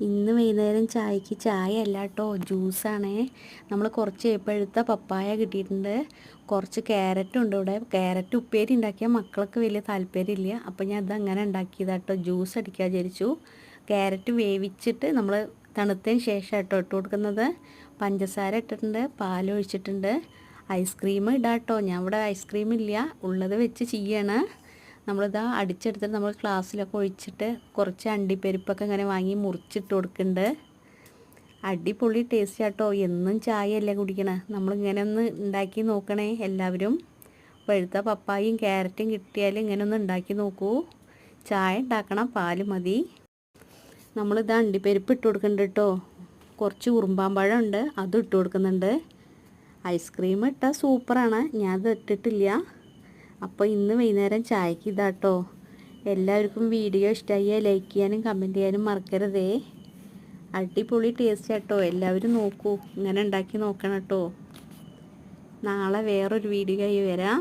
ഇന്ന് വൈകുന്നേരം ചായക്ക് ചായ അല്ല കേട്ടോ, ജ്യൂസാണേ. നമ്മൾ കുറച്ച് പഴുത്ത പപ്പായ കിട്ടിയിട്ടുണ്ട്, കുറച്ച് ക്യാരറ്റും ഉണ്ട് ഇവിടെ. ക്യാരറ്റ് ഉപ്പേരി ഉണ്ടാക്കിയാൽ മക്കൾക്ക് വലിയ താല്പര്യമില്ല, അപ്പോൾ ഞാൻ അതങ്ങനെ ഉണ്ടാക്കിയതാണ് കേട്ടോ. ജ്യൂസ് അടിക്കാൻ വിചാരിച്ചു. ക്യാരറ്റ് വേവിച്ചിട്ട് നമ്മൾ തണുത്തതിന് ശേഷം കേട്ടോ ഇട്ട് കൊടുക്കുന്നത്. പഞ്ചസാര ഇട്ടിട്ടുണ്ട്, പാലൊഴിച്ചിട്ടുണ്ട്. ഐസ്ക്രീം ഇടാം കേട്ടോ. ഞാൻ ഇവിടെ ഐസ്ക്രീം ഇല്ല, ഉള്ളത് വെച്ച് ചെയ്യണം. നമ്മളിതാ അടിച്ചെടുത്തിട്ട് നമ്മൾ ഗ്ലാസ്സിലൊക്കെ ഒഴിച്ചിട്ട് കുറച്ച് അണ്ടിപ്പരിപ്പൊക്കെ ഇങ്ങനെ വാങ്ങി മുറിച്ചിട്ട് കൊടുക്കുന്നുണ്ട്. അടിപൊളി ടേസ്റ്റ് ആട്ടോ. എന്നും ചായ അല്ലേ കുടിക്കണേ, നമ്മളിങ്ങനെ ഒന്ന് ഉണ്ടാക്കി നോക്കണേ എല്ലാവരും. പഴുത്ത പപ്പായയും ക്യാരറ്റും കിട്ടിയാൽ ഇങ്ങനെ ഒന്ന് ഉണ്ടാക്കി നോക്കൂ. ചായ ഉണ്ടാക്കണം, പാല് മതി. നമ്മളിത് അണ്ടിപ്പരിപ്പ് ഇട്ട് കൊടുക്കുന്നുണ്ട് കേട്ടോ. കുറച്ച് ഉറുമ്പാമ്പഴം ഉണ്ട്, അതും ഇട്ട് കൊടുക്കുന്നുണ്ട്. ഐസ്ക്രീം ഇട്ടാൽ സൂപ്പറാണ്, ഞാൻ അത് ഇട്ടിട്ടില്ല. അപ്പോൾ ഇന്ന് വൈകുന്നേരം ചായക്ക് ഇതാട്ടോ. എല്ലാവർക്കും വീഡിയോ ഇഷ്ടമായാൽ ലൈക്ക് ചെയ്യാനും കമൻറ്റ് ചെയ്യാനും മറക്കരുതേ. അടിപൊളി ടേസ്റ്റ് ആട്ടോ, എല്ലാവരും നോക്കൂ, ഇങ്ങനെ ഉണ്ടാക്കി നോക്കണം കേട്ടോ. നാളെ വേറൊരു വീഡിയോ ആയി വരാം.